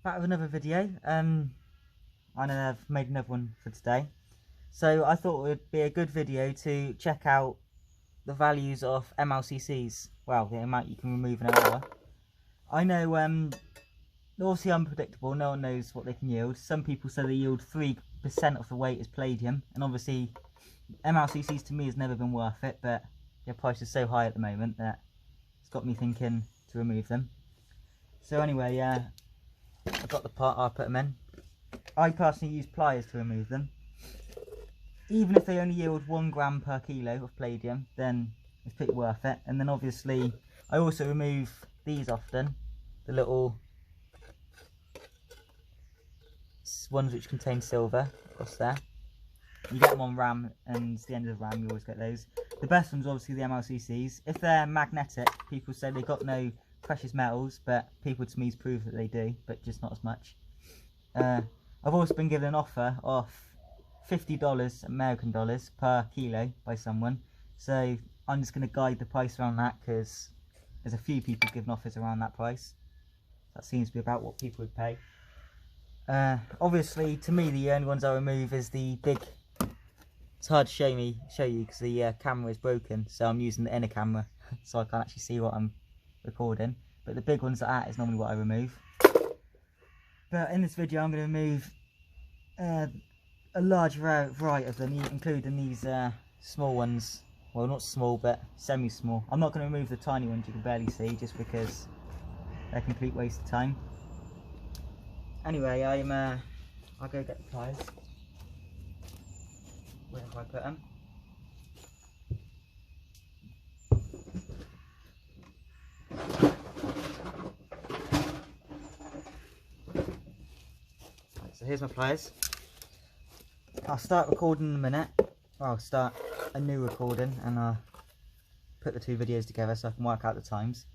back with another video. I know I've made another one for today. So I thought it would be a good video to check out the values of mlccs. Well, the amount you can remove in an hour. I know they're obviously unpredictable, no one knows what they can yield. Some people say they yield 3% of the weight is palladium, and obviously mlccs to me has never been worth it, but their price is so high at the moment that it's got me thinking to remove them. So anyway, I've got the part, I'll put them in. I personally use pliers to remove them. Even if they only yield 1 gram per kilo of palladium, then it's pretty worth it. And then obviously I also remove these often, the little ones which contain silver across there. You get them on RAM, and the end of the RAM you always get those. The best ones are obviously the mlccs. If they're magnetic, people say they've got no precious metals, but people to me prove that they do, but just not as much. I've also been given an offer of $50 American dollars per kilo by someone, so I'm just going to guide the price around that because there's a few people giving offers around that price. That seems to be about what people would pay. Obviously to me the only ones I remove is the big. It's hard to show you because the camera is broken, so I'm using the inner camera so I can't actually see what I'm recording, but the big ones like that is normally what I remove. But in this video I'm going to remove a large variety of them, including these small ones. Well, not small, but semi-small. I'm not going to remove the tiny ones you can barely see, just because they're a complete waste of time. Anyway, I'll go get the pliers. Where have I put them? Right, so here's my pliers. I'll start recording in a minute. I'll start a new recording and I'll put the two videos together so I can work out the times.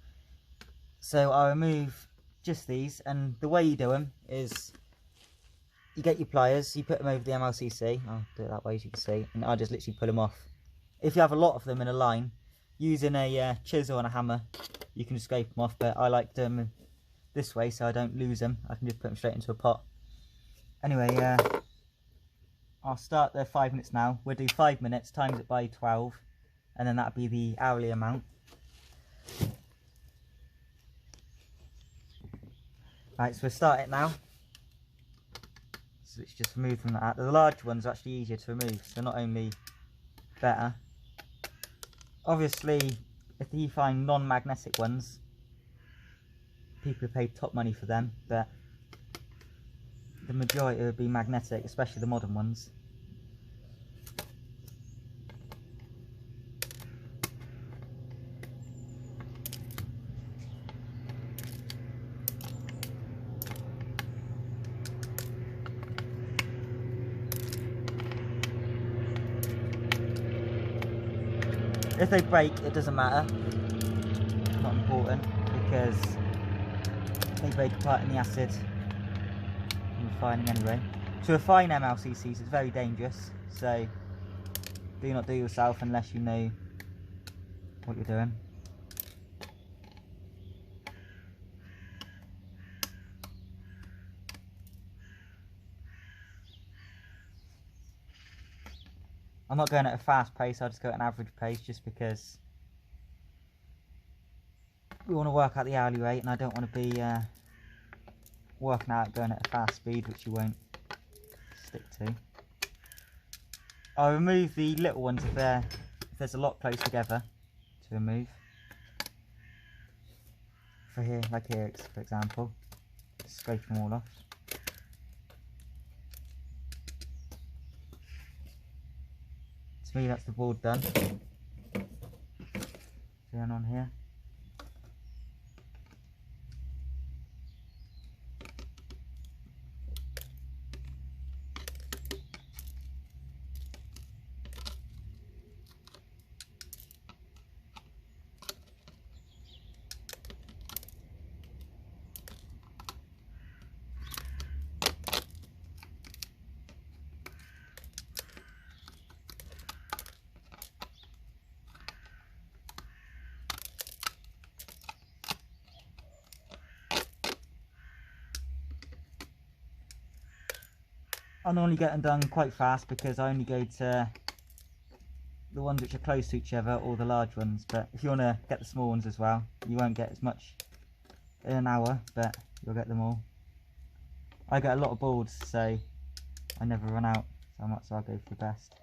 So I'll remove just these, and the way you do them is you get your pliers, you put them over the mlcc. I'll do it that way as you can see, and I'll just literally pull them off. If you have a lot of them in a line, using a chisel and a hammer, you can just scrape them off, but I like them this way so I don't lose them. I can just put them straight into a pot. Anyway, I'll start the 5 minutes now. We'll do 5 minutes, times it by 12, and then that'll be the hourly amount. Right, so we'll start it now. So it's just remove from that. The large ones are actually easier to remove, so not only better. Obviously, if you find non-magnetic ones, people pay top money for them, but the majority would be magnetic, especially the modern ones. If they break, it doesn't matter. It's not important because they break apart in the acid and refining anyway. To refine mlccs is very dangerous, so do not do yourself unless you know what you're doing. I'm not going at a fast pace, I'll just go at an average pace just because we want to work out the hourly rate and I don't want to be working out going at a fast speed, which you won't stick to. I'll remove the little ones if there's a lot close together to remove. For here, like here for example, just scrape them all off. To me that's the board done. Turn on here. I normally get them done quite fast because I only go to the ones which are close to each other or the large ones, but if you want to get the small ones as well, you won't get as much in an hour, but you'll get them all. I get a lot of boards, so I never run out, so I might as well go for the best.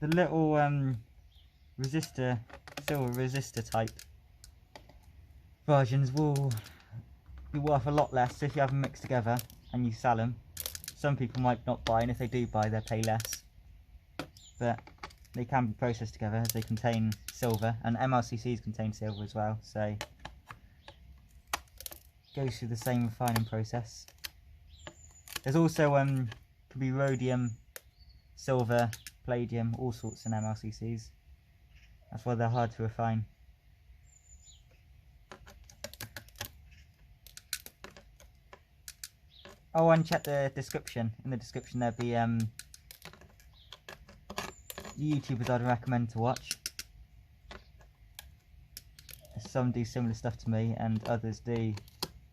The little resistor, silver resistor type versions will be worth a lot less if you have them mixed together and you sell them. Some people might not buy, and if they do buy, they'll pay less. But they can be processed together as they contain silver, and mlccs contain silver as well, so it goes through the same refining process. There's also could be rhodium, silver, palladium, all sorts in mlccs. That's why they're hard to refine. Oh, and check the description. In the description there'll be the YouTubers I'd recommend to watch. Some do similar stuff to me and others do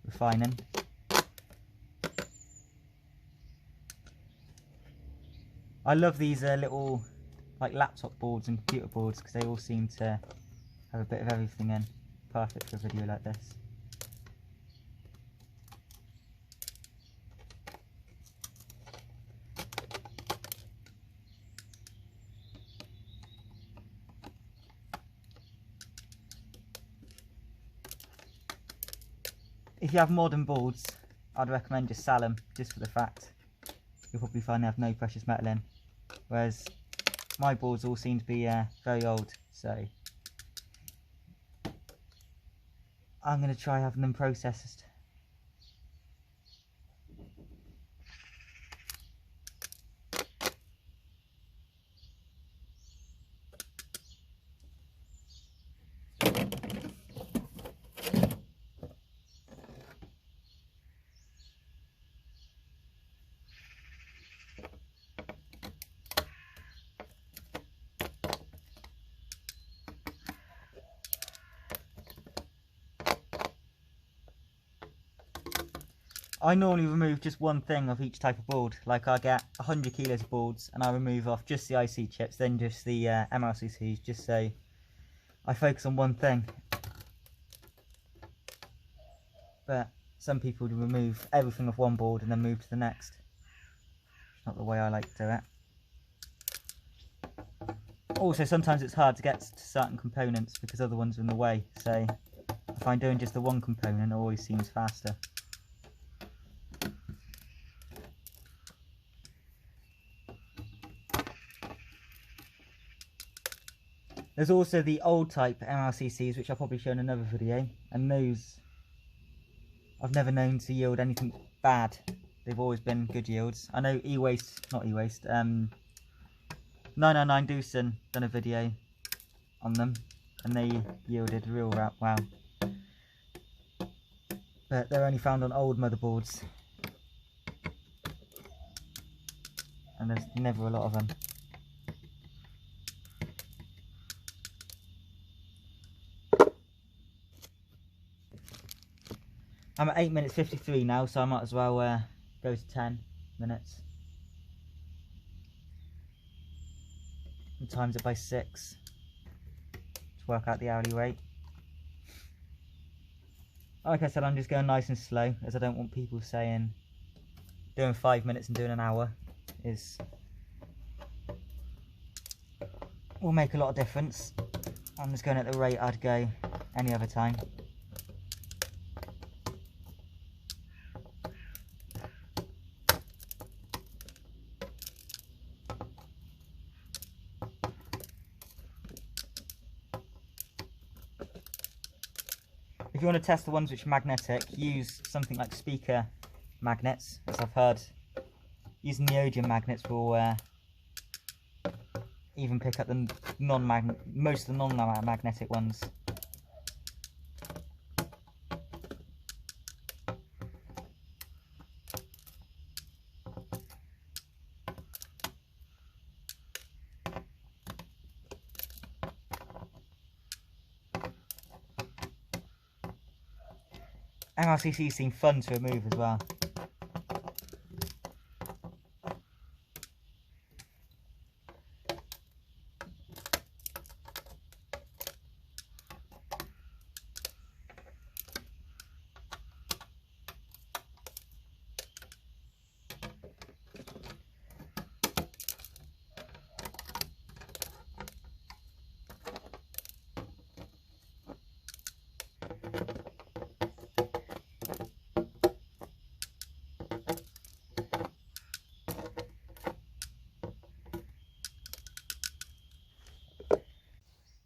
refining. I love these little like laptop boards and computer boards because they all seem to have a bit of everything in. Perfect for a video like this. If you have modern boards, I'd recommend just sell them, just for the fact you'll probably find they have no precious metal in. Whereas my boards all seem to be very old, so I'm going to try having them processed. I normally remove just one thing of each type of board. Like I get 100 kilos of boards and I remove off just the IC chips, then just the mlccs, just so I focus on one thing. But some people remove everything off one board and then move to the next. It's not the way I like to do it. Also, sometimes it's hard to get to certain components because other ones are in the way, so I find doing just the one component always seems faster. There's also the old type mlccs, which I'll probably show in another video, and those I've never known to yield anything bad. They've always been good yields. I know Ewaste, not Ewaste, 999 Dusan done a video on them, and they yielded real well. But they're only found on old motherboards, and there's never a lot of them. I'm at 8 minutes 53 now, so I might as well go to 10 minutes. And times it by 6 to work out the hourly rate. Like I said, I'm just going nice and slow, as I don't want people saying doing 5 minutes and doing an hour will make a lot of difference. I'm just going at the rate I'd go any other time. If you want to test the ones which are magnetic, use something like speaker magnets, as I've heard. Using neodymium magnets will even pick up the most of the non-magnetic ones. mlccs seem fun to remove as well.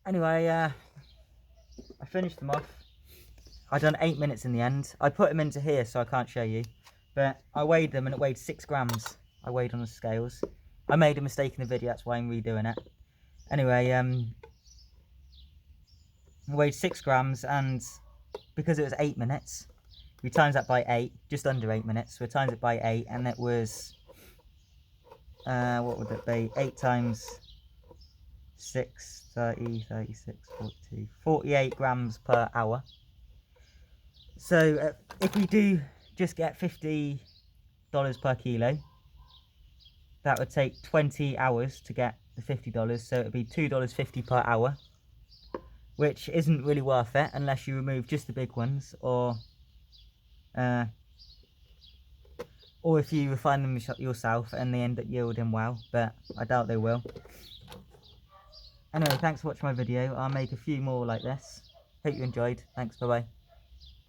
Anyway, I finished them off. I done 8 minutes in the end. I put them into here so I can't show you, but I weighed them and it weighed 6 grams. I weighed on the scales. I made a mistake in the video, that's why I'm redoing it. Anyway, I weighed 6 grams, and because it was 8 minutes, we times that by 8, just under 8 minutes. We times it by 8, and it was, what would it be? 8 times 6, 30, 36, 42, 48 grams per hour. So if we do just get $50 per kilo, that would take 20 hours to get the $50, so it would be $2.50 per hour, which isn't really worth it unless you remove just the big ones, or if you refine them yourself and they end up yielding well, but I doubt they will. Anyway, thanks for watching my video. I'll make a few more like this. Hope you enjoyed. Thanks, bye bye.